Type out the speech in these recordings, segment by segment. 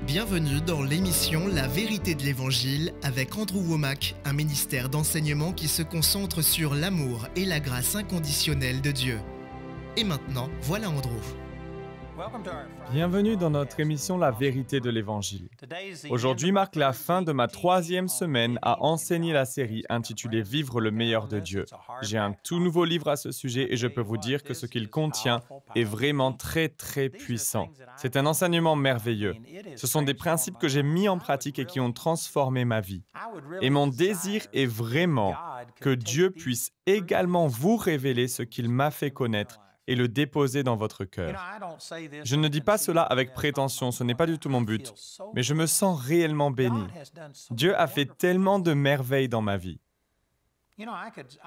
Bienvenue dans l'émission La vérité de l'Évangile avec Andrew Womack, un ministère d'enseignement qui se concentre sur l'amour et la grâce inconditionnelle de Dieu. Et maintenant, voilà Andrew. Bienvenue dans notre émission La vérité de l'Évangile. Aujourd'hui marque la fin de ma 3e semaine à enseigner la série intitulée Vivre le meilleur de Dieu. J'ai un tout nouveau livre à ce sujet et je peux vous dire que ce qu'il contient est vraiment très puissant. C'est un enseignement merveilleux. Ce sont des principes que j'ai mis en pratique et qui ont transformé ma vie. Et mon désir est vraiment que Dieu puisse également vous révéler ce qu'il m'a fait connaître et le déposer dans votre cœur. Je ne dis pas cela avec prétention, ce n'est pas du tout mon but, mais je me sens réellement béni. Dieu a fait tellement de merveilles dans ma vie.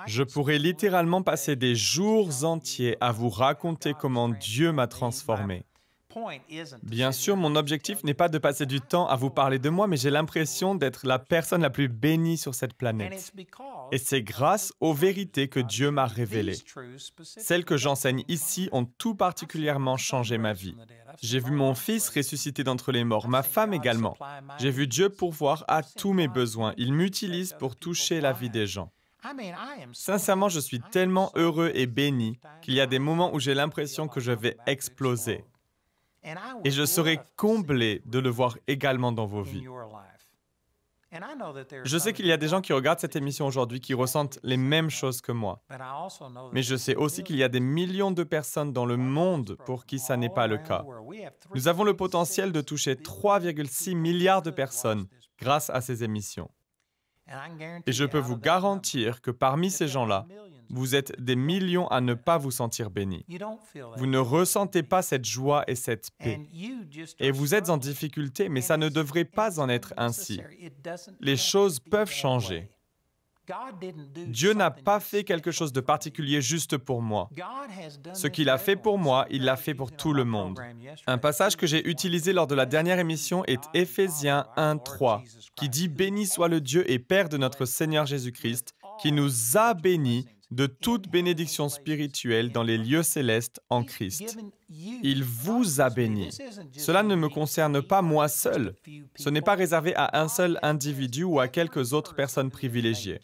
Je pourrais littéralement passer des jours entiers à vous raconter comment Dieu m'a transformé. Bien sûr, mon objectif n'est pas de passer du temps à vous parler de moi, mais j'ai l'impression d'être la personne la plus bénie sur cette planète. Et c'est grâce aux vérités que Dieu m'a révélées. Celles que j'enseigne ici ont tout particulièrement changé ma vie. J'ai vu mon fils ressusciter d'entre les morts, ma femme également. J'ai vu Dieu pourvoir à tous mes besoins. Il m'utilise pour toucher la vie des gens. Sincèrement, je suis tellement heureux et béni qu'il y a des moments où j'ai l'impression que je vais exploser. Et je serai comblé de le voir également dans vos vies. Je sais qu'il y a des gens qui regardent cette émission aujourd'hui qui ressentent les mêmes choses que moi. Mais je sais aussi qu'il y a des millions de personnes dans le monde pour qui ça n'est pas le cas. Nous avons le potentiel de toucher 3,6 milliards de personnes grâce à ces émissions. Et je peux vous garantir que parmi ces gens-là, vous êtes des millions à ne pas vous sentir bénis. Vous ne ressentez pas cette joie et cette paix. Et vous êtes en difficulté, mais ça ne devrait pas en être ainsi. Les choses peuvent changer. Dieu n'a pas fait quelque chose de particulier juste pour moi. Ce qu'il a fait pour moi, il l'a fait pour tout le monde. Un passage que j'ai utilisé lors de la dernière émission est Éphésiens 1:3, qui dit « Béni soit le Dieu et Père de notre Seigneur Jésus-Christ, qui nous a bénis de toute bénédiction spirituelle dans les lieux célestes en Christ. Il vous a bénis. » Cela ne me concerne pas moi seul. Ce n'est pas réservé à un seul individu ou à quelques autres personnes privilégiées.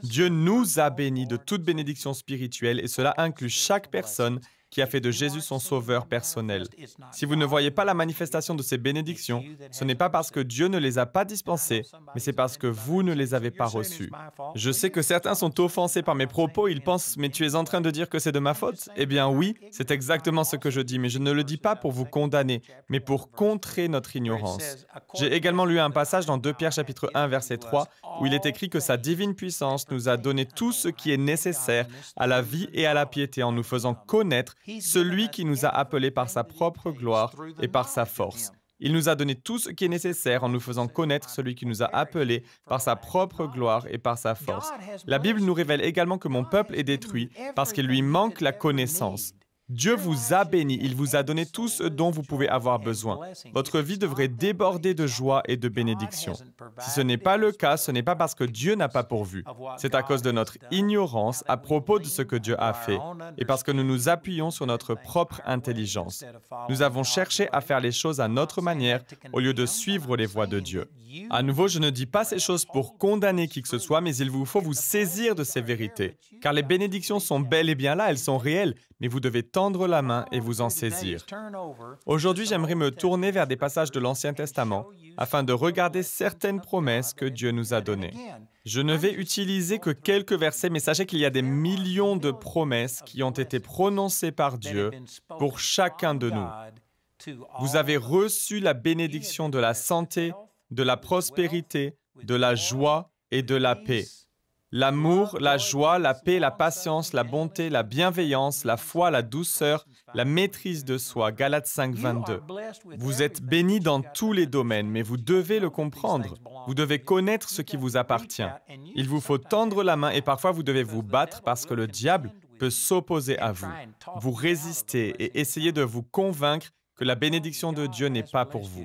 Dieu nous a bénis de toute bénédiction spirituelle et cela inclut chaque personne qui a fait de Jésus son sauveur personnel. Si vous ne voyez pas la manifestation de ces bénédictions, ce n'est pas parce que Dieu ne les a pas dispensées, mais c'est parce que vous ne les avez pas reçues. Je sais que certains sont offensés par mes propos, ils pensent « mais tu es en train de dire que c'est de ma faute ?» Eh bien oui, c'est exactement ce que je dis, mais je ne le dis pas pour vous condamner, mais pour contrer notre ignorance. J'ai également lu un passage dans 2 Pierre chapitre 1 verset 3, où il est écrit que sa divine puissance nous a donné tout ce qui est nécessaire à la vie et à la piété en nous faisant connaître celui qui nous a appelés par sa propre gloire et par sa force. Il nous a donné tout ce qui est nécessaire en nous faisant connaître celui qui nous a appelés par sa propre gloire et par sa force. La Bible nous révèle également que mon peuple est détruit parce qu'il lui manque la connaissance. Dieu vous a béni, il vous a donné tout ce dont vous pouvez avoir besoin. Votre vie devrait déborder de joie et de bénédiction. Si ce n'est pas le cas, ce n'est pas parce que Dieu n'a pas pourvu. C'est à cause de notre ignorance à propos de ce que Dieu a fait et parce que nous nous appuyons sur notre propre intelligence. Nous avons cherché à faire les choses à notre manière au lieu de suivre les voies de Dieu. À nouveau, je ne dis pas ces choses pour condamner qui que ce soit, mais il vous faut vous saisir de ces vérités. Car les bénédictions sont bel et bien là, elles sont réelles, mais vous devez tendre la main et vous en saisir. Aujourd'hui, j'aimerais me tourner vers des passages de l'Ancien Testament afin de regarder certaines promesses que Dieu nous a données. Je ne vais utiliser que quelques versets, mais sachez qu'il y a des millions de promesses qui ont été prononcées par Dieu pour chacun de nous. Vous avez reçu la bénédiction de la santé, de la prospérité, de la joie et de la paix. L'amour, la joie, la paix, la patience, la bonté, la bienveillance, la foi, la douceur, la maîtrise de soi. Galates 5, 22. Vous êtes bénis dans tous les domaines, mais vous devez le comprendre. Vous devez connaître ce qui vous appartient. Il vous faut tendre la main et parfois vous devez vous battre parce que le diable peut s'opposer à vous. Vous résistez et essayez de vous convaincre que la bénédiction de Dieu n'est pas pour vous.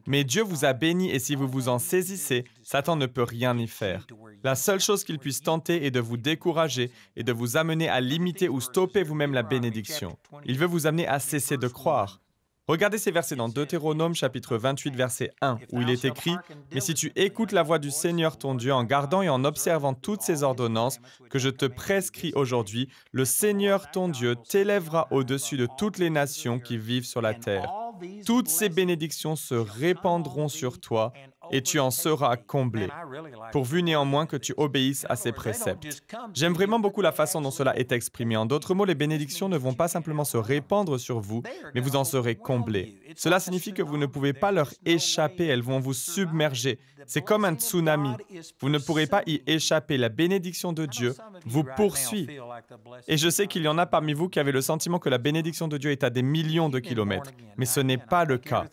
Mais Dieu vous a béni et si vous vous en saisissez, Satan ne peut rien y faire. La seule chose qu'il puisse tenter est de vous décourager et de vous amener à limiter ou stopper vous-même la bénédiction. Il veut vous amener à cesser de croire. Regardez ces versets dans Deutéronome chapitre 28, verset 1, où il est écrit « Mais si tu écoutes la voix du Seigneur ton Dieu en gardant et en observant toutes ces ordonnances que je te prescris aujourd'hui, le Seigneur ton Dieu t'élèvera au-dessus de toutes les nations qui vivent sur la terre. Toutes ces bénédictions se répandront sur toi et tu en seras comblé, pourvu néanmoins que tu obéisses à ces préceptes. » J'aime vraiment beaucoup la façon dont cela est exprimé. En d'autres mots, les bénédictions ne vont pas simplement se répandre sur vous, mais vous en serez comblés. Cela signifie que vous ne pouvez pas leur échapper, elles vont vous submerger. C'est comme un tsunami. Vous ne pourrez pas y échapper. La bénédiction de Dieu vous poursuit. Et je sais qu'il y en a parmi vous qui avez le sentiment que la bénédiction de Dieu est à des millions de kilomètres, mais ce n'est pas le cas.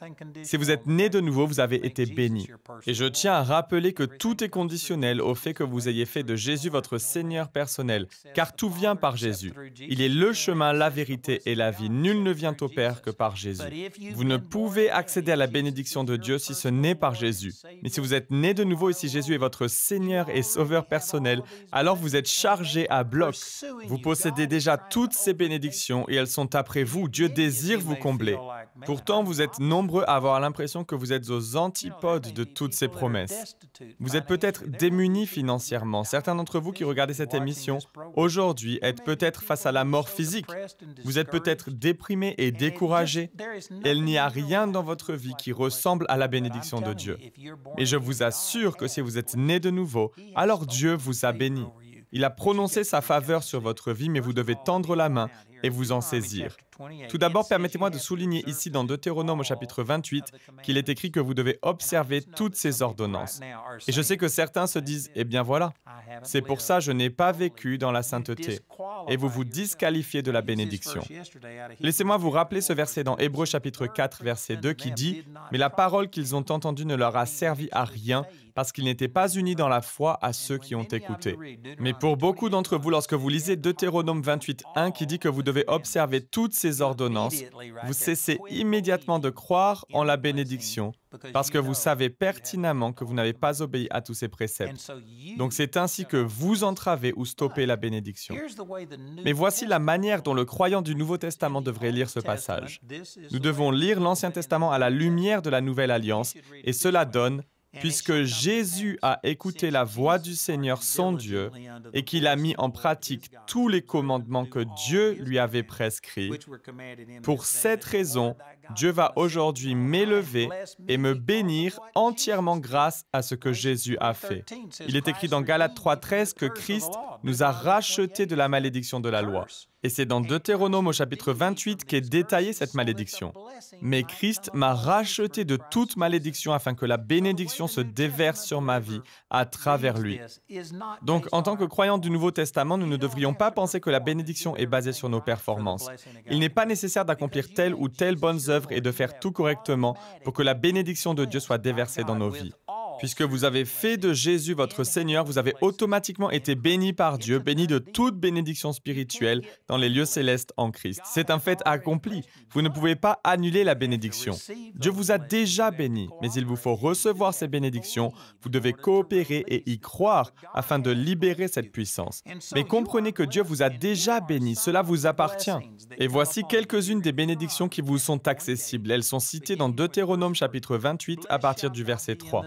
Si vous êtes né de nouveau, vous avez été béni. Et je tiens à rappeler que tout est conditionnel au fait que vous ayez fait de Jésus votre Seigneur personnel, car tout vient par Jésus. Il est le chemin, la vérité et la vie. Nul ne vient au Père que par Jésus. Vous ne pouvez accéder à la bénédiction de Dieu si ce n'est par Jésus. Mais si vous êtes né de nouveau et si Jésus est votre Seigneur et Sauveur personnel, alors vous êtes chargé à bloc. Vous possédez déjà toutes ces bénédictions et elles sont après vous. Dieu désire vous combler. Pourtant, vous êtes nombreux à avoir l'impression que vous êtes aux antipodes de toutes ces promesses. Vous êtes peut-être démunis financièrement. Certains d'entre vous qui regardez cette émission aujourd'hui êtes peut-être face à la mort physique. Vous êtes peut-être déprimés et découragés. Il n'y a rien dans votre vie qui ressemble à la bénédiction de Dieu. Mais je vous assure que si vous êtes né de nouveau, alors Dieu vous a béni. Il a prononcé sa faveur sur votre vie, mais vous devez tendre la main et vous en saisir. Tout d'abord, permettez-moi de souligner ici dans Deutéronome au chapitre 28 qu'il est écrit que vous devez observer toutes ces ordonnances. Et je sais que certains se disent « Eh bien voilà, c'est pour ça que je n'ai pas vécu dans la sainteté. » Et vous vous disqualifiez de la bénédiction. Laissez-moi vous rappeler ce verset dans Hébreux chapitre 4, verset 2 qui dit « Mais la parole qu'ils ont entendue ne leur a servi à rien parce qu'ils n'étaient pas unis dans la foi à ceux qui ont écouté. » Mais pour beaucoup d'entre vous, lorsque vous lisez Deutéronome 28, 1 qui dit que vous devez observer toutes ces ordonnances, vous cessez immédiatement de croire en la bénédiction parce que vous savez pertinemment que vous n'avez pas obéi à tous ces préceptes. Donc c'est ainsi que vous entravez ou stoppez la bénédiction. Mais voici la manière dont le croyant du Nouveau Testament devrait lire ce passage. Nous devons lire l'Ancien Testament à la lumière de la Nouvelle Alliance et cela donne « Puisque Jésus a écouté la voix du Seigneur son Dieu et qu'il a mis en pratique tous les commandements que Dieu lui avait prescrits, pour cette raison, Dieu va aujourd'hui m'élever et me bénir entièrement grâce à ce que Jésus a fait. » Il est écrit dans Galates 3,13 que Christ nous a rachetés de la malédiction de la loi. Et c'est dans Deutéronome au chapitre 28 qu'est détaillée cette malédiction. Mais Christ m'a racheté de toute malédiction afin que la bénédiction se déverse sur ma vie à travers lui. Donc, en tant que croyants du Nouveau Testament, nous ne devrions pas penser que la bénédiction est basée sur nos performances. Il n'est pas nécessaire d'accomplir telle ou telle bonne œuvre et de faire tout correctement pour que la bénédiction de Dieu soit déversée dans nos vies. Puisque vous avez fait de Jésus votre Seigneur, vous avez automatiquement été bénis par Dieu, bénis de toute bénédiction spirituelle dans les lieux célestes en Christ. C'est un fait accompli. Vous ne pouvez pas annuler la bénédiction. Dieu vous a déjà béni, mais il vous faut recevoir ces bénédictions. Vous devez coopérer et y croire afin de libérer cette puissance. Mais comprenez que Dieu vous a déjà béni, cela vous appartient. Et voici quelques-unes des bénédictions qui vous sont accessibles. Elles sont citées dans Deutéronome chapitre 28 à partir du verset 3.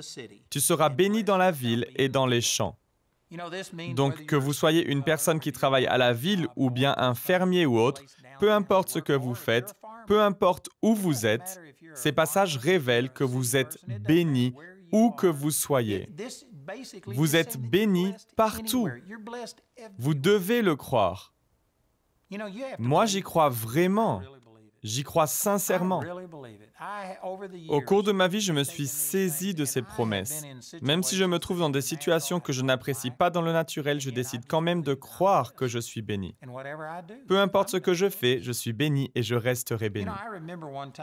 Tu seras béni dans la ville et dans les champs. Donc, que vous soyez une personne qui travaille à la ville ou bien un fermier ou autre, peu importe ce que vous faites, peu importe où vous êtes, ces passages révèlent que vous êtes béni où que vous soyez. Vous êtes béni partout. Vous devez le croire. Moi, j'y crois vraiment. J'y crois sincèrement. Au cours de ma vie, je me suis saisi de ces promesses. Même si je me trouve dans des situations que je n'apprécie pas dans le naturel, je décide quand même de croire que je suis béni. Peu importe ce que je fais, je suis béni et je resterai béni.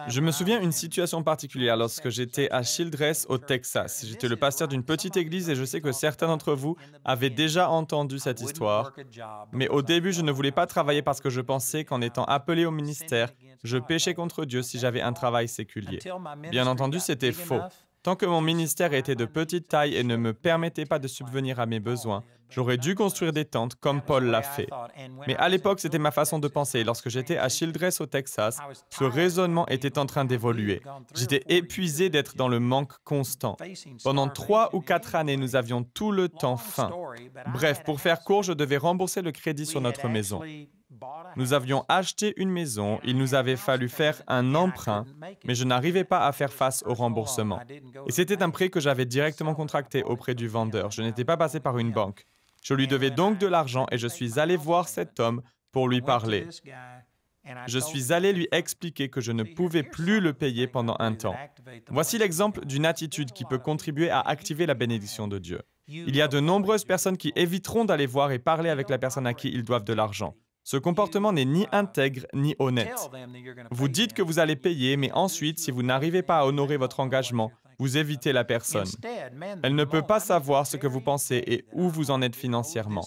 Je me souviens d'une situation particulière lorsque j'étais à Childress, au Texas. J'étais le pasteur d'une petite église et je sais que certains d'entre vous avaient déjà entendu cette histoire. Mais au début, je ne voulais pas travailler parce que je pensais qu'en étant appelé au ministère, je péchais contre Dieu si j'avais un travail séculier. Bien entendu, c'était faux. Tant que mon ministère était de petite taille et ne me permettait pas de subvenir à mes besoins, j'aurais dû construire des tentes comme Paul l'a fait. Mais à l'époque, c'était ma façon de penser. Lorsque j'étais à Childress au Texas, ce raisonnement était en train d'évoluer. J'étais épuisé d'être dans le manque constant. Pendant 3 ou 4 années, nous avions tout le temps faim. Bref, pour faire court, je devais rembourser le crédit sur notre maison. Nous avions acheté une maison, il nous avait fallu faire un emprunt, mais je n'arrivais pas à faire face au remboursement. Et c'était un prêt que j'avais directement contracté auprès du vendeur. Je n'étais pas passé par une banque. Je lui devais donc de l'argent et je suis allé voir cet homme pour lui parler. Je suis allé lui expliquer que je ne pouvais plus le payer pendant un temps. Voici l'exemple d'une attitude qui peut contribuer à activer la bénédiction de Dieu. Il y a de nombreuses personnes qui éviteront d'aller voir et parler avec la personne à qui ils doivent de l'argent. Ce comportement n'est ni intègre ni honnête. Vous dites que vous allez payer, mais ensuite, si vous n'arrivez pas à honorer votre engagement, vous évitez la personne. Elle ne peut pas savoir ce que vous pensez et où vous en êtes financièrement.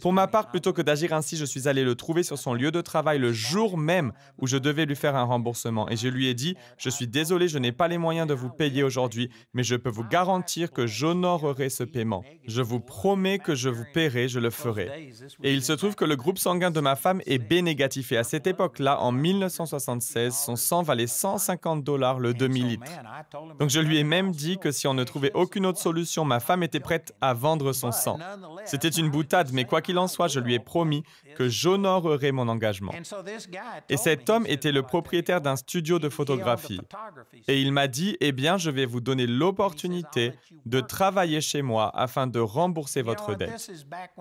Pour ma part, plutôt que d'agir ainsi, je suis allé le trouver sur son lieu de travail le jour même où je devais lui faire un remboursement. Et je lui ai dit, « Je suis désolé, je n'ai pas les moyens de vous payer aujourd'hui, mais je peux vous garantir que j'honorerai ce paiement. Je vous promets que je vous paierai, je le ferai. » Et il se trouve que le groupe sanguin de ma femme est B négatif. Et à cette époque-là, en 1976, son sang valait $150 le demi-litre. Donc je lui ai même dit que si on ne trouvait aucune autre solution, ma femme était prête à vendre son sang. C'était une boutade, mais quoi qu'il en soit, je lui ai promis que j'honorerais mon engagement. Et cet homme était le propriétaire d'un studio de photographie. Et il m'a dit, eh bien, je vais vous donner l'opportunité de travailler chez moi afin de rembourser votre dette.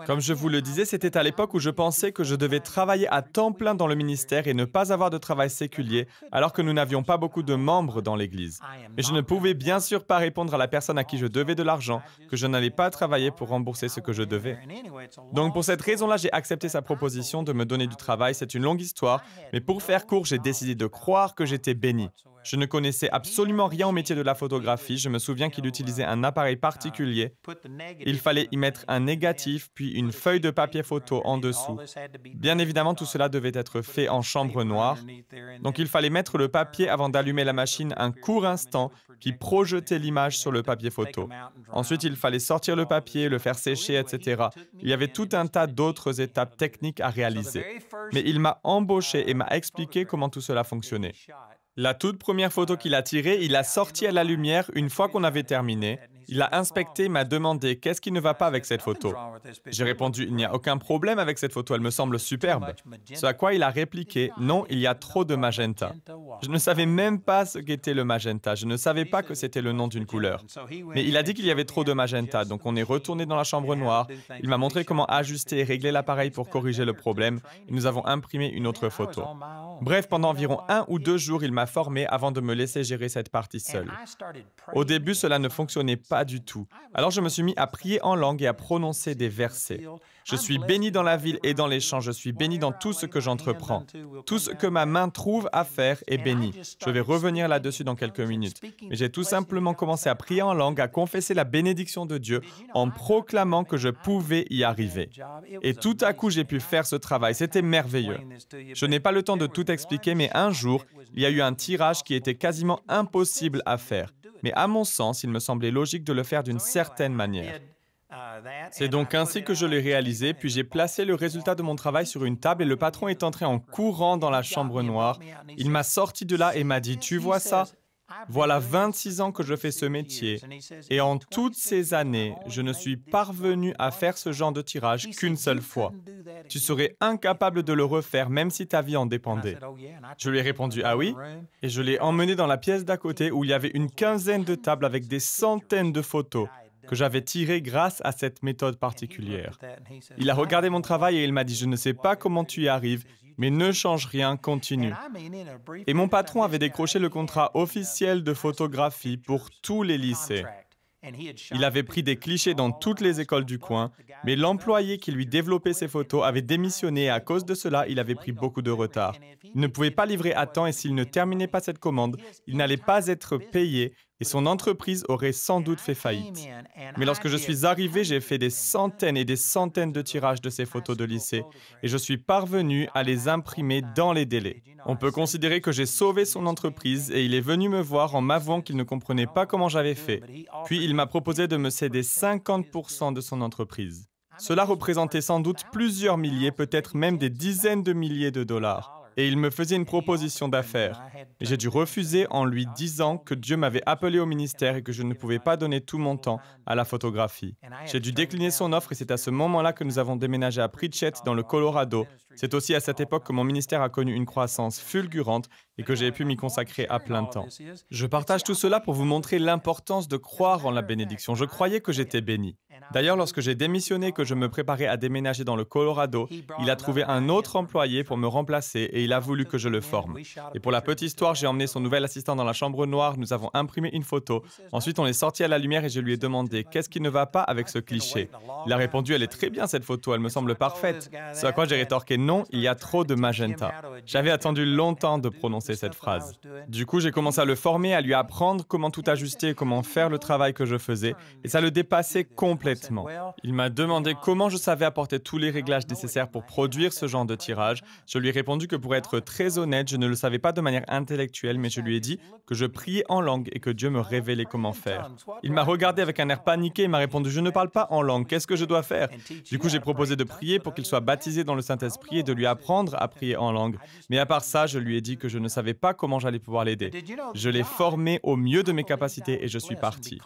Comme je vous le disais, c'était à l'époque où je pensais que je devais travailler à temps plein dans le ministère et ne pas avoir de travail séculier, alors que nous n'avions pas beaucoup de membres dans l'Église. Mais je ne pouvais bien sûr pas répondre à la personne à qui je devais de l'argent, que je n'allais pas travailler pour rembourser ce que je devais. Donc pour cette raison-là, j'ai accepté sa proposition de me donner du travail. C'est une longue histoire, mais pour faire court, j'ai décidé de croire que j'étais béni. Je ne connaissais absolument rien au métier de la photographie. Je me souviens qu'il utilisait un appareil particulier. Il fallait y mettre un négatif, puis une feuille de papier photo en dessous. Bien évidemment, tout cela devait être fait en chambre noire. Donc il fallait mettre le papier avant d'allumer la machine un court instant, puis projeter l'image sur le papier photo. Ensuite, il fallait sortir le papier, le faire sécher, etc. Il y avait tout un tas d'autres étapes techniques à réaliser. Mais il m'a embauché et m'a expliqué comment tout cela fonctionnait. La toute première photo qu'il a tirée, il a sorti à la lumière une fois qu'on avait terminé. Il a inspecté et m'a demandé « Qu'est-ce qui ne va pas avec cette photo ?» J'ai répondu « Il n'y a aucun problème avec cette photo, elle me semble superbe. » Ce à quoi il a répliqué « Non, il y a trop de magenta. » Je ne savais même pas ce qu'était le magenta, je ne savais pas que c'était le nom d'une couleur. Mais il a dit qu'il y avait trop de magenta, donc on est retourné dans la chambre noire. Il m'a montré comment ajuster et régler l'appareil pour corriger le problème et nous avons imprimé une autre photo. Bref, pendant environ 1 ou 2 jours, il m'a formé avant de me laisser gérer cette partie seule. Au début, cela ne fonctionnait pas du tout. Alors je me suis mis à prier en langue et à prononcer des versets. Je suis béni dans la ville et dans les champs, je suis béni dans tout ce que j'entreprends. Tout ce que ma main trouve à faire est béni. Je vais revenir là-dessus dans quelques minutes. Mais j'ai tout simplement commencé à prier en langue, à confesser la bénédiction de Dieu en proclamant que je pouvais y arriver. Et tout à coup, j'ai pu faire ce travail. C'était merveilleux. Je n'ai pas le temps de tout expliquer, mais un jour, il y a eu un tirage qui était quasiment impossible à faire. Mais à mon sens, il me semblait logique de le faire d'une certaine manière. C'est donc ainsi que je l'ai réalisé, puis j'ai placé le résultat de mon travail sur une table et le patron est entré en courant dans la chambre noire. Il m'a sorti de là et m'a dit « Tu vois ça ? Voilà 26 ans que je fais ce métier et en toutes ces années, je ne suis parvenu à faire ce genre de tirage qu'une seule fois. Tu serais incapable de le refaire même si ta vie en dépendait. » Je lui ai répondu « Ah oui ?» et je l'ai emmené dans la pièce d'à côté où il y avait une quinzaine de tables avec des centaines de photos que j'avais tirées grâce à cette méthode particulière. Il a regardé mon travail et il m'a dit « Je ne sais pas comment tu y arrives, mais ne change rien, continue. » Et mon patron avait décroché le contrat officiel de photographie pour tous les lycées. Il avait pris des clichés dans toutes les écoles du coin, mais l'employé qui lui développait ces photos avait démissionné et à cause de cela, il avait pris beaucoup de retard. Il ne pouvait pas livrer à temps et s'il ne terminait pas cette commande, il n'allait pas être payé et son entreprise aurait sans doute fait faillite. Mais lorsque je suis arrivé, j'ai fait des centaines et des centaines de tirages de ces photos de lycée et je suis parvenu à les imprimer dans les délais. On peut considérer que j'ai sauvé son entreprise et il est venu me voir en m'avouant qu'il ne comprenait pas comment j'avais fait. Puis il m'a proposé de me céder 50% de son entreprise. Cela représentait sans doute plusieurs milliers, peut-être même des dizaines de milliers de dollars. Et il me faisait une proposition d'affaires. Mais j'ai dû refuser en lui disant que Dieu m'avait appelé au ministère et que je ne pouvais pas donner tout mon temps à la photographie. J'ai dû décliner son offre et c'est à ce moment-là que nous avons déménagé à Pritchett, dans le Colorado. C'est aussi à cette époque que mon ministère a connu une croissance fulgurante et que j'ai pu m'y consacrer à plein temps. Je partage tout cela pour vous montrer l'importance de croire en la bénédiction. Je croyais que j'étais béni. D'ailleurs, lorsque j'ai démissionné et que je me préparais à déménager dans le Colorado, il a trouvé un autre employé pour me remplacer et il a voulu que je le forme. Et pour la petite histoire, j'ai emmené son nouvel assistant dans la chambre noire, nous avons imprimé une photo. Ensuite, on est sorti à la lumière et je lui ai demandé « Qu'est-ce qui ne va pas avec ce cliché ?» Il a répondu « Elle est très bien cette photo, elle me semble parfaite. » Ce à quoi j'ai rétorqué « Non, il y a trop de magenta. » J'avais attendu longtemps de prononcer cette phrase. Du coup, j'ai commencé à le former, à lui apprendre comment tout ajuster, comment faire le travail que je faisais et ça le dépassait complètement. Il m'a demandé comment je savais apporter tous les réglages nécessaires pour produire ce genre de tirage. Je lui ai répondu que pour être très honnête, je ne le savais pas de manière intellectuelle, mais je lui ai dit que je priais en langue et que Dieu me révélait comment faire. Il m'a regardé avec un air paniqué et m'a répondu « Je ne parle pas en langue, qu'est-ce que je dois faire ?» Du coup, j'ai proposé de prier pour qu'il soit baptisé dans le Saint-Esprit et de lui apprendre à prier en langue. Mais à part ça, je lui ai dit que je ne savais pas comment j'allais pouvoir l'aider. Je l'ai formé au mieux de mes capacités et je suis parti.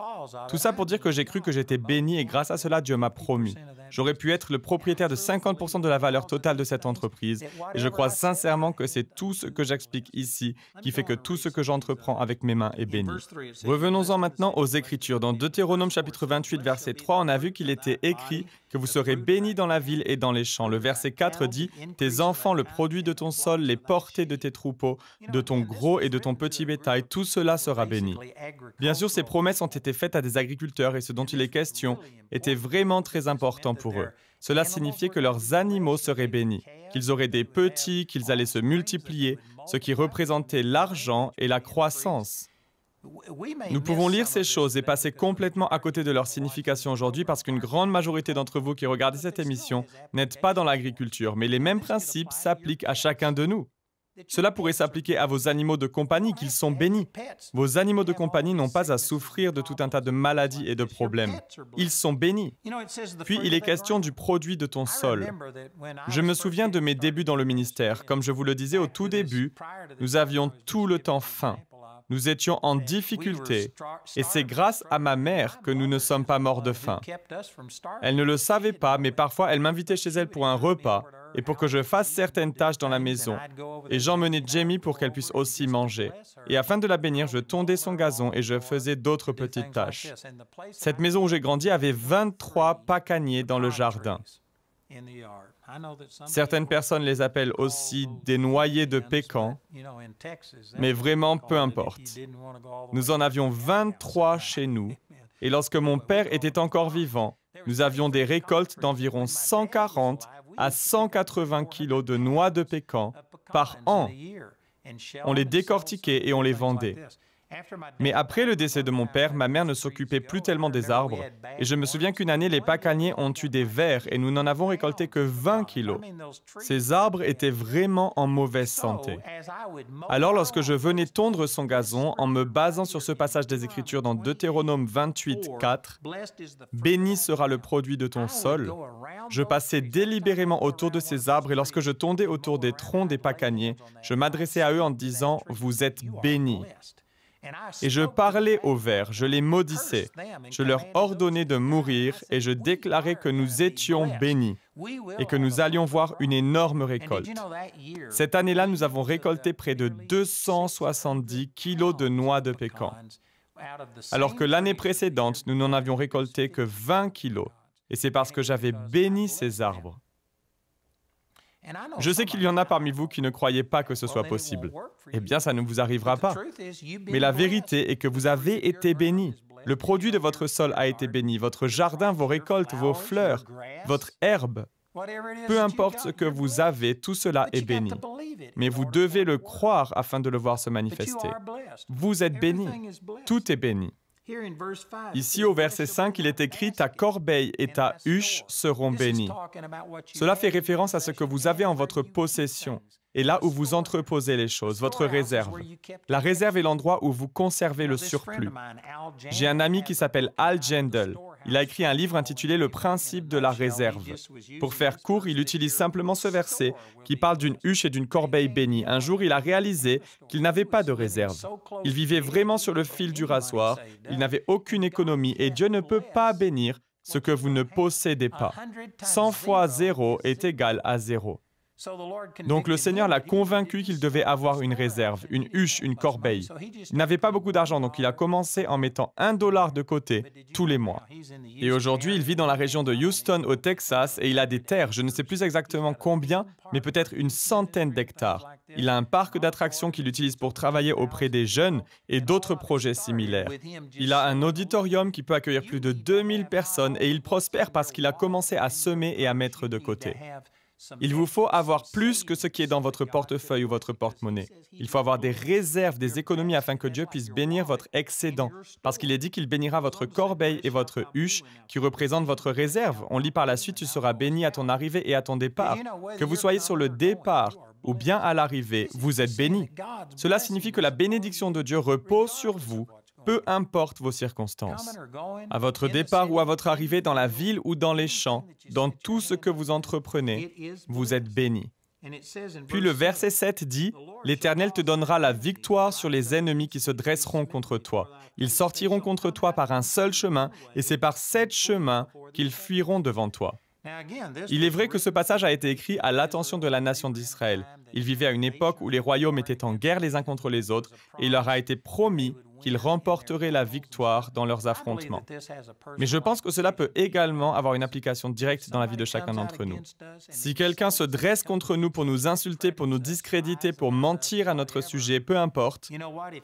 Tout ça pour dire que j'ai cru que j'étais béni et grâce à cela, Dieu m'a promu. J'aurais pu être le propriétaire de 50% de la valeur totale de cette entreprise et je crois sincèrement que c'est tout ce que j'explique ici qui fait que tout ce que j'entreprends avec mes mains est béni. Revenons-en maintenant aux Écritures. Dans Deutéronome chapitre 28, verset 3, on a vu qu'il était écrit que vous serez bénis dans la ville et dans les champs. Le verset 4 dit « Tes enfants, le produit de ton sol, les portées de tes troupeaux, de ton gros et de ton petit bétail, tout cela sera béni. » Bien sûr, ces promesses ont été faites à des agriculteurs et ce dont il est question était vraiment très important pour eux. Cela signifiait que leurs animaux seraient bénis, qu'ils auraient des petits, qu'ils allaient se multiplier, ce qui représentait l'argent et la croissance. Nous pouvons lire ces choses et passer complètement à côté de leur signification aujourd'hui parce qu'une grande majorité d'entre vous qui regardez cette émission n'êtes pas dans l'agriculture, mais les mêmes principes s'appliquent à chacun de nous. Cela pourrait s'appliquer à vos animaux de compagnie, qu'ils sont bénis. Vos animaux de compagnie n'ont pas à souffrir de tout un tas de maladies et de problèmes. Ils sont bénis. Puis, il est question du produit de ton sol. Je me souviens de mes débuts dans le ministère. Comme je vous le disais au tout début, nous avions tout le temps faim. Nous étions en difficulté et c'est grâce à ma mère que nous ne sommes pas morts de faim. Elle ne le savait pas, mais parfois elle m'invitait chez elle pour un repas et pour que je fasse certaines tâches dans la maison. Et j'emmenais Jamie pour qu'elle puisse aussi manger. Et afin de la bénir, je tondais son gazon et je faisais d'autres petites tâches. Cette maison où j'ai grandi avait 23 pacaniers dans le jardin. Certaines personnes les appellent aussi des noyers de pécan, mais vraiment peu importe. Nous en avions 23 chez nous, et lorsque mon père était encore vivant, nous avions des récoltes d'environ 140 à 180 kilos de noix de pécan par an. On les décortiquait et on les vendait. Mais après le décès de mon père, ma mère ne s'occupait plus tellement des arbres. Et je me souviens qu'une année, les pacaniers ont eu des vers et nous n'en avons récolté que 20 kilos. Ces arbres étaient vraiment en mauvaise santé. Alors, lorsque je venais tondre son gazon, en me basant sur ce passage des Écritures dans Deutéronome 28, 4, « Béni sera le produit de ton sol », je passais délibérément autour de ces arbres et lorsque je tondais autour des troncs des pacaniers, je m'adressais à eux en disant « Vous êtes bénis ». Et je parlais aux vers, je les maudissais, je leur ordonnais de mourir et je déclarais que nous étions bénis et que nous allions voir une énorme récolte. Cette année-là, nous avons récolté près de 270 kilos de noix de pécan, alors que l'année précédente, nous n'en avions récolté que 20 kilos. Et c'est parce que j'avais béni ces arbres. Je sais qu'il y en a parmi vous qui ne croyez pas que ce soit possible. Eh bien, ça ne vous arrivera pas. Mais la vérité est que vous avez été bénis. Le produit de votre sol a été béni, votre jardin, vos récoltes, vos fleurs, votre herbe. Peu importe ce que vous avez, tout cela est béni. Mais vous devez le croire afin de le voir se manifester. Vous êtes béni. Tout est béni. Ici, au verset 5, il est écrit « Ta corbeille et ta huche seront bénies ». Cela fait référence à ce que vous avez en votre possession et là où vous entreposez les choses, votre réserve. La réserve est l'endroit où vous conservez le surplus. J'ai un ami qui s'appelle Al Gendel. Il a écrit un livre intitulé « Le principe de la réserve ». Pour faire court, il utilise simplement ce verset qui parle d'une huche et d'une corbeille bénie. Un jour, il a réalisé qu'il n'avait pas de réserve. Il vivait vraiment sur le fil du rasoir. Il n'avait aucune économie et Dieu ne peut pas bénir ce que vous ne possédez pas. 100 fois 0 est égal à 0. Donc le Seigneur l'a convaincu qu'il devait avoir une réserve, une huche, une corbeille. Il n'avait pas beaucoup d'argent, donc il a commencé en mettant $1 de côté tous les mois. Et aujourd'hui, il vit dans la région de Houston, au Texas, et il a des terres, je ne sais plus exactement combien, mais peut-être une centaine d'hectares. Il a un parc d'attractions qu'il utilise pour travailler auprès des jeunes et d'autres projets similaires. Il a un auditorium qui peut accueillir plus de 2000 personnes et il prospère parce qu'il a commencé à semer et à mettre de côté. Il vous faut avoir plus que ce qui est dans votre portefeuille ou votre porte-monnaie. Il faut avoir des réserves, des économies afin que Dieu puisse bénir votre excédent. Parce qu'il est dit qu'il bénira votre corbeille et votre huche qui représentent votre réserve. On lit par la suite, tu seras béni à ton arrivée et à ton départ. Que vous soyez sur le départ ou bien à l'arrivée, vous êtes béni. Cela signifie que la bénédiction de Dieu repose sur vous, peu importe vos circonstances. À votre départ ou à votre arrivée dans la ville ou dans les champs, dans tout ce que vous entreprenez, vous êtes bénis. Puis le verset 7 dit, « L'Éternel te donnera la victoire sur les ennemis qui se dresseront contre toi. Ils sortiront contre toi par un seul chemin, et c'est par 7 chemins qu'ils fuiront devant toi. » Il est vrai que ce passage a été écrit à l'attention de la nation d'Israël. Ils vivaient à une époque où les royaumes étaient en guerre les uns contre les autres, et il leur a été promis qu'ils remporteraient la victoire dans leurs affrontements. Mais je pense que cela peut également avoir une application directe dans la vie de chacun d'entre nous. Si quelqu'un se dresse contre nous pour nous insulter, pour nous discréditer, pour mentir à notre sujet, peu importe,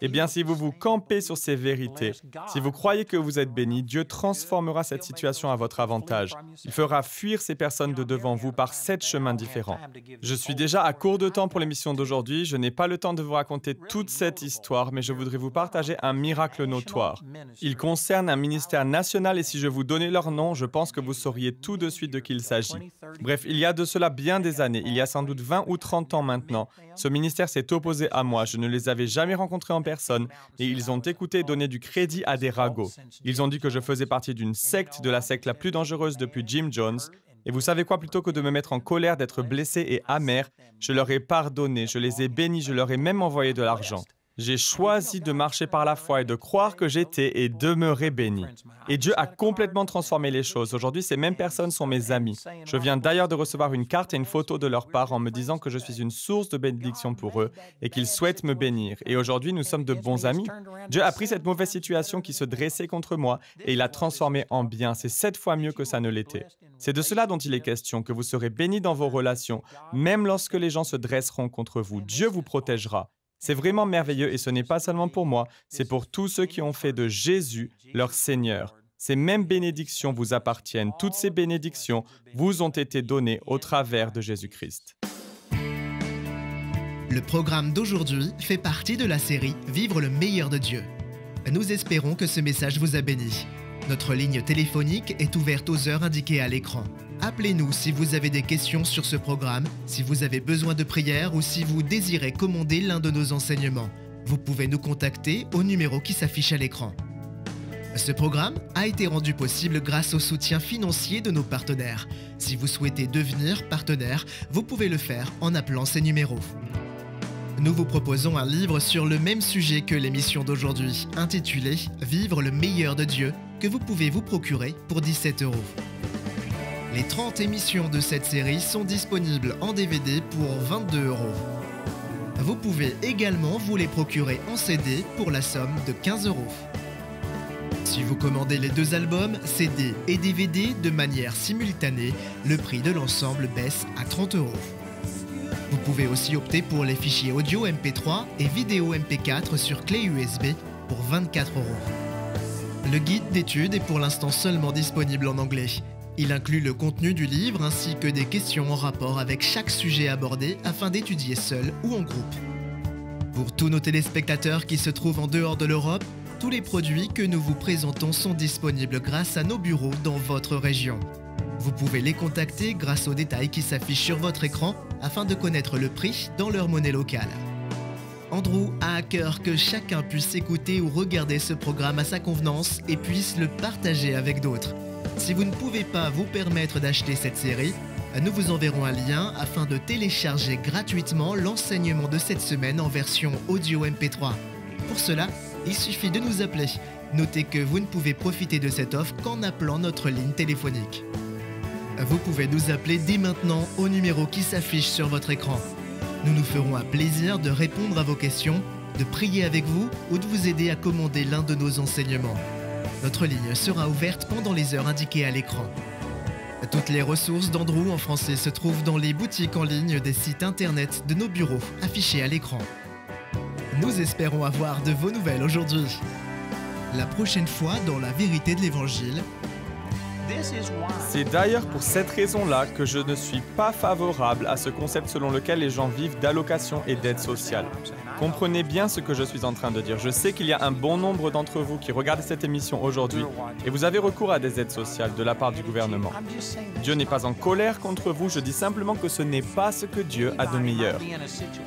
eh bien, si vous vous campez sur ces vérités, si vous croyez que vous êtes béni, Dieu transformera cette situation à votre avantage. Il fera fuir ces personnes de devant vous par 7 chemins différents. Je suis déjà à court de temps pour l'émission d'aujourd'hui. Je n'ai pas le temps de vous raconter toute cette histoire, mais je voudrais vous partager un miracle notoire. Il concerne un ministère national et si je vous donnais leur nom, je pense que vous sauriez tout de suite de qui il s'agit. Bref, il y a de cela bien des années, il y a sans doute 20 ou 30 ans maintenant, ce ministère s'est opposé à moi. Je ne les avais jamais rencontrés en personne et ils ont écouté et donné du crédit à des ragots. Ils ont dit que je faisais partie d'une secte, de la secte la plus dangereuse depuis Jim Jones. Et vous savez quoi, plutôt que de me mettre en colère, d'être blessé et amer, je leur ai pardonné, je les ai bénis, je leur ai même envoyé de l'argent. J'ai choisi de marcher par la foi et de croire que j'étais et demeurais béni. Et Dieu a complètement transformé les choses. Aujourd'hui, ces mêmes personnes sont mes amis. Je viens d'ailleurs de recevoir une carte et une photo de leur part en me disant que je suis une source de bénédiction pour eux et qu'ils souhaitent me bénir. Et aujourd'hui, nous sommes de bons amis. Dieu a pris cette mauvaise situation qui se dressait contre moi et il l'a transformée en bien. C'est 7 fois mieux que ça ne l'était. C'est de cela dont il est question, que vous serez bénis dans vos relations, même lorsque les gens se dresseront contre vous. Dieu vous protégera. C'est vraiment merveilleux et ce n'est pas seulement pour moi, c'est pour tous ceux qui ont fait de Jésus leur Seigneur. Ces mêmes bénédictions vous appartiennent. Toutes ces bénédictions vous ont été données au travers de Jésus-Christ. Le programme d'aujourd'hui fait partie de la série « Vivre le meilleur de Dieu ». Nous espérons que ce message vous a béni. Notre ligne téléphonique est ouverte aux heures indiquées à l'écran. Appelez-nous si vous avez des questions sur ce programme, si vous avez besoin de prière ou si vous désirez commander l'un de nos enseignements. Vous pouvez nous contacter au numéro qui s'affiche à l'écran. Ce programme a été rendu possible grâce au soutien financier de nos partenaires. Si vous souhaitez devenir partenaire, vous pouvez le faire en appelant ces numéros. Nous vous proposons un livre sur le même sujet que l'émission d'aujourd'hui, intitulé « Vivre le meilleur de Dieu » que vous pouvez vous procurer pour 17 €. Les 30 émissions de cette série sont disponibles en DVD pour 22 €. Vous pouvez également vous les procurer en CD pour la somme de 15 €. Si vous commandez les 2 albums, CD et DVD de manière simultanée, le prix de l'ensemble baisse à 30 €. Vous pouvez aussi opter pour les fichiers audio MP3 et vidéo MP4 sur clé USB pour 24 €. Le guide d'études est pour l'instant seulement disponible en anglais. Il inclut le contenu du livre ainsi que des questions en rapport avec chaque sujet abordé afin d'étudier seul ou en groupe. Pour tous nos téléspectateurs qui se trouvent en dehors de l'Europe, tous les produits que nous vous présentons sont disponibles grâce à nos bureaux dans votre région. Vous pouvez les contacter grâce aux détails qui s'affichent sur votre écran afin de connaître le prix dans leur monnaie locale. Andrew a à cœur que chacun puisse écouter ou regarder ce programme à sa convenance et puisse le partager avec d'autres. Si vous ne pouvez pas vous permettre d'acheter cette série, nous vous enverrons un lien afin de télécharger gratuitement l'enseignement de cette semaine en version audio MP3. Pour cela, il suffit de nous appeler. Notez que vous ne pouvez profiter de cette offre qu'en appelant notre ligne téléphonique. Vous pouvez nous appeler dès maintenant au numéro qui s'affiche sur votre écran. Nous nous ferons un plaisir de répondre à vos questions, de prier avec vous ou de vous aider à commander l'un de nos enseignements. Notre ligne sera ouverte pendant les heures indiquées à l'écran. Toutes les ressources d'Andrew en français se trouvent dans les boutiques en ligne des sites internet de nos bureaux affichés à l'écran. Nous espérons avoir de vos nouvelles aujourd'hui. La prochaine fois dans la vérité de l'Évangile. C'est d'ailleurs pour cette raison-là que je ne suis pas favorable à ce concept selon lequel les gens vivent d'allocations et d'aide sociale. Comprenez bien ce que je suis en train de dire. Je sais qu'il y a un bon nombre d'entre vous qui regardent cette émission aujourd'hui et vous avez recours à des aides sociales de la part du gouvernement. Dieu n'est pas en colère contre vous, je dis simplement que ce n'est pas ce que Dieu a de meilleur.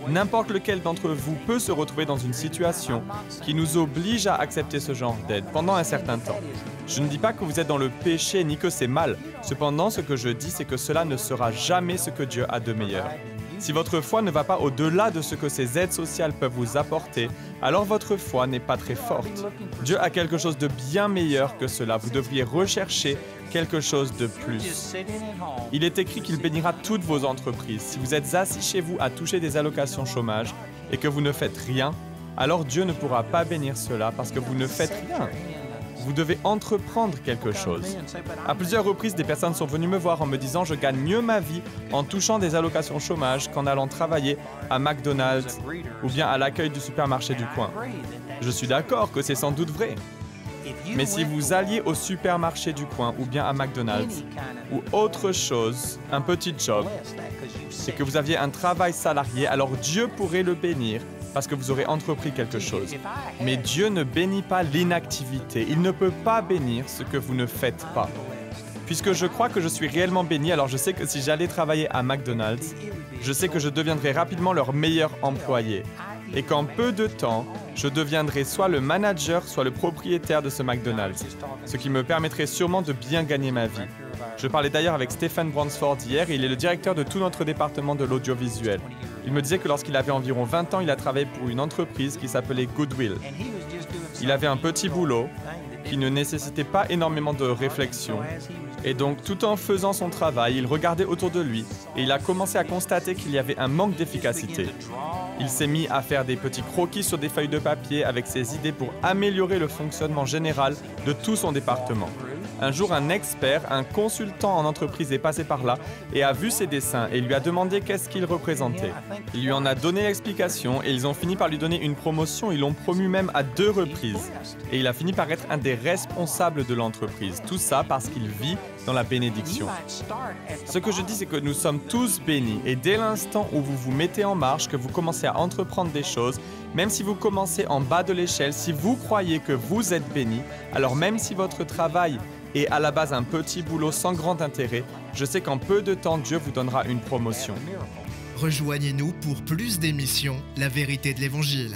N'importe lequel d'entre vous peut se retrouver dans une situation qui nous oblige à accepter ce genre d'aide pendant un certain temps. Je ne dis pas que vous êtes dans le péché ni que c'est mal. Cependant, ce que je dis, c'est que cela ne sera jamais ce que Dieu a de meilleur. Si votre foi ne va pas au-delà de ce que ces aides sociales peuvent vous apporter, alors votre foi n'est pas très forte. Dieu a quelque chose de bien meilleur que cela. Vous devriez rechercher quelque chose de plus. Il est écrit qu'il bénira toutes vos entreprises. Si vous êtes assis chez vous à toucher des allocations chômage et que vous ne faites rien, alors Dieu ne pourra pas bénir cela parce que vous ne faites rien. Vous devez entreprendre quelque chose. À plusieurs reprises, des personnes sont venues me voir en me disant « Je gagne mieux ma vie en touchant des allocations chômage qu'en allant travailler à McDonald's ou bien à l'accueil du supermarché du coin. » Je suis d'accord que c'est sans doute vrai. Mais si vous alliez au supermarché du coin ou bien à McDonald's ou autre chose, un petit job, et que vous aviez un travail salarié, alors Dieu pourrait le bénir parce que vous aurez entrepris quelque chose. Mais Dieu ne bénit pas l'inactivité. Il ne peut pas bénir ce que vous ne faites pas. Puisque je crois que je suis réellement béni, alors je sais que si j'allais travailler à McDonald's, je sais que je deviendrai rapidement leur meilleur employé. Et qu'en peu de temps, je deviendrai soit le manager, soit le propriétaire de ce McDonald's. Ce qui me permettrait sûrement de bien gagner ma vie. Je parlais d'ailleurs avec Stephen Bransford hier et il est le directeur de tout notre département de l'audiovisuel. Il me disait que lorsqu'il avait environ 20 ans, il a travaillé pour une entreprise qui s'appelait Goodwill. Il avait un petit boulot qui ne nécessitait pas énormément de réflexion. Et donc, tout en faisant son travail, il regardait autour de lui et il a commencé à constater qu'il y avait un manque d'efficacité. Il s'est mis à faire des petits croquis sur des feuilles de papier avec ses idées pour améliorer le fonctionnement général de tout son département. Un jour, un expert, un consultant en entreprise est passé par là et a vu ses dessins et lui a demandé qu'est-ce qu'il représentait. Il lui en a donné l'explication et ils ont fini par lui donner une promotion. Ils l'ont promu même à 2 reprises. Et il a fini par être un des responsables de l'entreprise. Tout ça parce qu'il vit dans la bénédiction. Ce que je dis, c'est que nous sommes tous bénis. Et dès l'instant où vous vous mettez en marche, que vous commencez à entreprendre des choses, même si vous commencez en bas de l'échelle, si vous croyez que vous êtes béni, alors même si votre travail est à la base un petit boulot sans grand intérêt, je sais qu'en peu de temps, Dieu vous donnera une promotion. Rejoignez-nous pour plus d'émissions La vérité de l'Évangile.